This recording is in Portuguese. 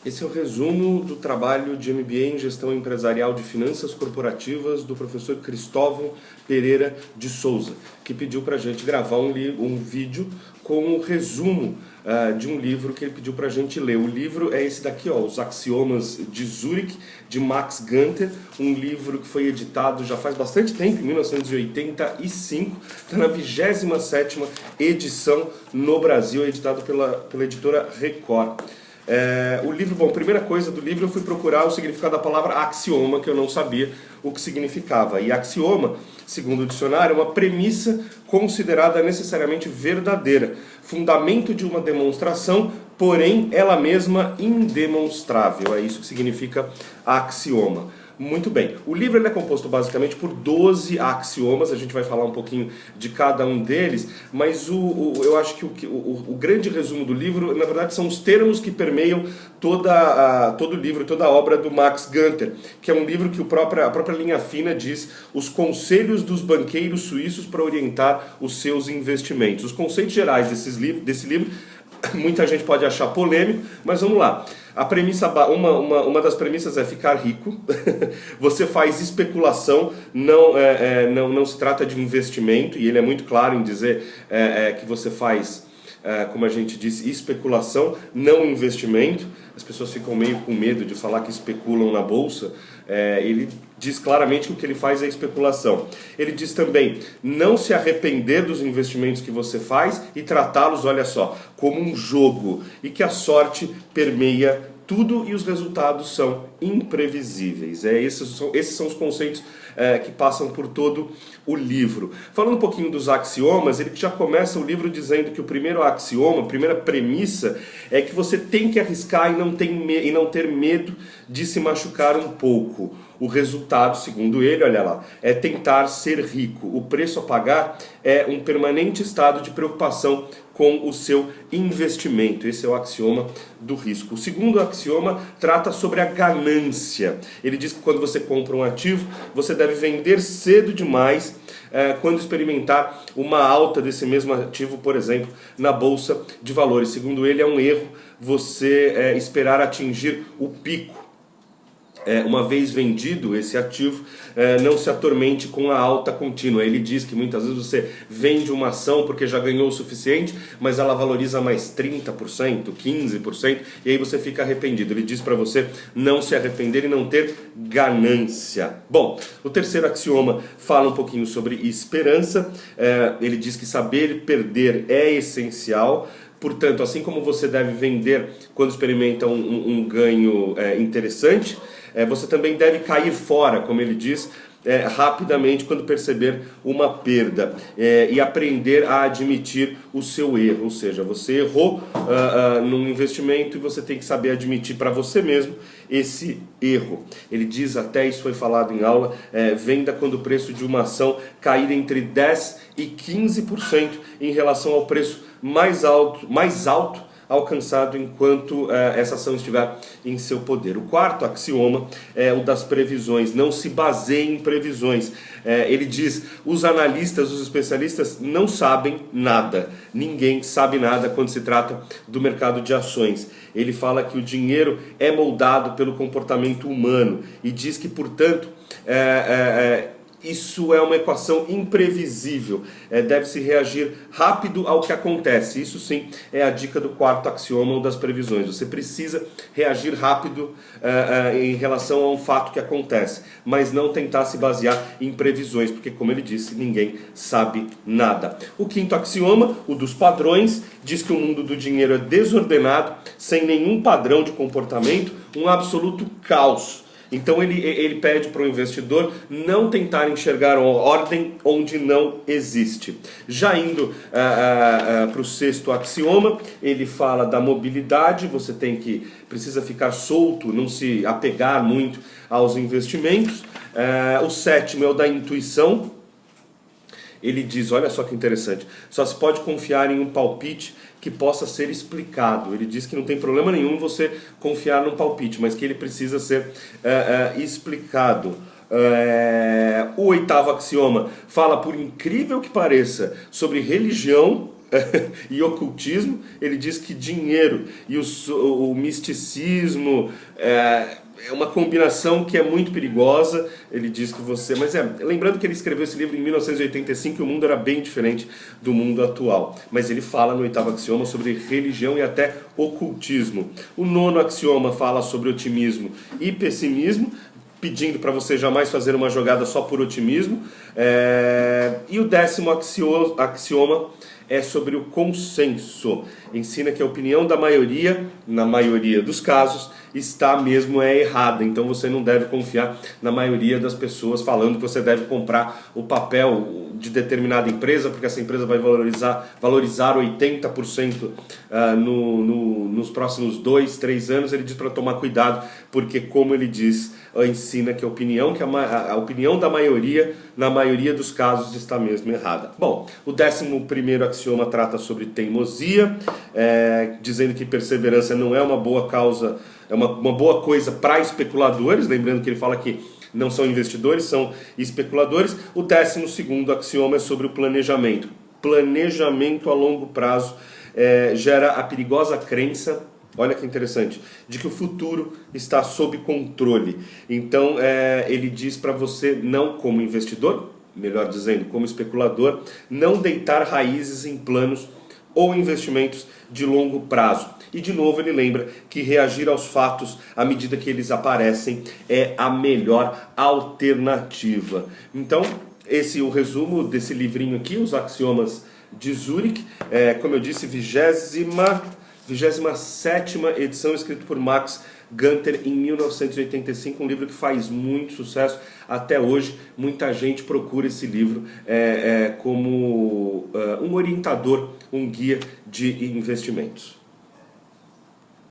Esse é o resumo do trabalho de MBA em Gestão Empresarial de Finanças Corporativas do professor Cristóvão Pereira de Souza, que pediu para a gente gravar um vídeo com o resumo de um livro que ele pediu para a gente ler. O livro é esse daqui, ó, Os Axiomas de Zurich, de Max Gunter, um livro que foi editado já faz bastante tempo, em 1985, está na 27ª edição no Brasil, editado pela editora Record. O livro, bom, primeira coisa do livro eu fui procurar o significado da palavra axioma, que eu não sabia o que significava. E axioma, segundo o dicionário, é uma premissa considerada necessariamente verdadeira, fundamento de uma demonstração, porém ela mesma indemonstrável. É isso que significa axioma. Muito bem, o livro ele é composto basicamente por 12 axiomas, a gente vai falar um pouquinho de cada um deles, mas eu acho que o grande resumo do livro, na verdade, são os termos que permeiam todo o livro, toda a obra do Max Gunter, que é um livro que a própria linha fina diz os conselhos dos banqueiros suíços para orientar os seus investimentos. Os conceitos gerais desse livro, muita gente pode achar polêmico, mas vamos lá. A premissa, uma das premissas é ficar rico. Você faz especulação, não se trata de investimento, e ele é muito claro em dizer que você faz, como a gente disse, especulação, não investimento. As pessoas ficam meio com medo de falar que especulam na bolsa. Ele diz claramente que o que ele faz é especulação. Ele diz também não se arrepender dos investimentos que você faz e tratá-los, olha só, como um jogo, e que a sorte permeia tudo e os resultados são imprevisíveis. Esses são os conceitos que passam por todo o livro. Falando um pouquinho dos axiomas, ele já começa o livro dizendo que o primeiro axioma, a primeira premissa, é que você tem que arriscar e não ter medo de se machucar um pouco. O resultado, segundo ele, olha lá, é tentar ser rico. O preço a pagar é um permanente estado de preocupação com o seu investimento. Esse é o axioma do risco. O segundo axioma trata sobre a ganância. Ele diz que quando você compra um ativo, você deve vender cedo demais quando experimentar uma alta desse mesmo ativo, por exemplo, na Bolsa de Valores. Segundo ele, é um erro você esperar atingir o pico. Uma vez vendido esse ativo, não se atormente com a alta contínua. Ele diz que muitas vezes você vende uma ação porque já ganhou o suficiente, mas ela valoriza mais 30%, 15%, e aí você fica arrependido. Ele diz para você não se arrepender e não ter ganância. Bom, o terceiro axioma fala um pouquinho sobre esperança. Ele diz que saber perder é essencial. Portanto, assim como você deve vender quando experimenta um ganho interessante, você também deve cair fora, como ele diz, rapidamente quando perceber uma perda e aprender a admitir o seu erro. Ou seja, você errou num investimento e você tem que saber admitir para você mesmo esse erro. Ele diz, até isso foi falado em aula, venda quando o preço de uma ação cair entre 10% e 15% em relação ao preço mais alto alcançado enquanto essa ação estiver em seu poder. O quarto axioma é o das previsões. Não se baseie em previsões. Ele diz, os analistas, os especialistas não sabem nada. Ninguém sabe nada quando se trata do mercado de ações. Ele fala que o dinheiro é moldado pelo comportamento humano e diz que, portanto, isso é uma equação imprevisível, deve-se reagir rápido ao que acontece. Isso sim é a dica do quarto axioma, ou das previsões. Você precisa reagir rápido em relação a um fato que acontece, mas não tentar se basear em previsões, porque, como ele disse, ninguém sabe nada. O quinto axioma, o dos padrões, diz que o mundo do dinheiro é desordenado, sem nenhum padrão de comportamento, um absoluto caos. Então ele pede para o investidor não tentar enxergar ordem onde não existe. Já indo para o sexto axioma, ele fala da mobilidade. Você precisa ficar solto, não se apegar muito aos investimentos. O sétimo é o da intuição. Ele diz, olha só que interessante, só se pode confiar em um palpite que possa ser explicado. Ele diz que não tem problema nenhum você confiar num palpite, mas que ele precisa ser explicado. O oitavo axioma fala, por incrível que pareça, sobre religião e ocultismo. Ele diz que dinheiro e o misticismo é uma combinação que é muito perigosa. Ele diz que você... Mas lembrando que ele escreveu esse livro em 1985 e o mundo era bem diferente do mundo atual. Mas ele fala no 8º axioma sobre religião e até ocultismo. O 9º axioma fala sobre otimismo e pessimismo, pedindo para você jamais fazer uma jogada só por otimismo. E o 10º axioma é sobre o consenso. Ensina que a opinião da maioria, na maioria dos casos, está mesmo errada. Então você não deve confiar na maioria das pessoas falando que você deve comprar o papel de determinada empresa, porque essa empresa vai valorizar 80% nos próximos 2, 3 anos. Ele diz para tomar cuidado, porque, como ele diz, ensina que a opinião da maioria, na maioria dos casos, está mesmo errada. Bom, o 11º axioma trata sobre teimosia, dizendo que perseverança não é uma boa causa, é uma boa coisa para especuladores. Lembrando que ele fala que não são investidores, são especuladores. O 12º axioma é sobre o planejamento. Planejamento a longo prazo gera a perigosa crença, olha que interessante, de que o futuro está sob controle. Então ele diz para você não, como investidor, melhor dizendo, como especulador, não deitar raízes em planos ou investimentos de longo prazo. E de novo ele lembra que reagir aos fatos à medida que eles aparecem é a melhor alternativa. Então, esse é o resumo desse livrinho aqui, Os Axiomas de Zurich. Como eu disse, 27ª edição, escrito por Max Gunter em 1985, um livro que faz muito sucesso até hoje. Muita gente procura esse livro como um orientador, um guia de investimentos.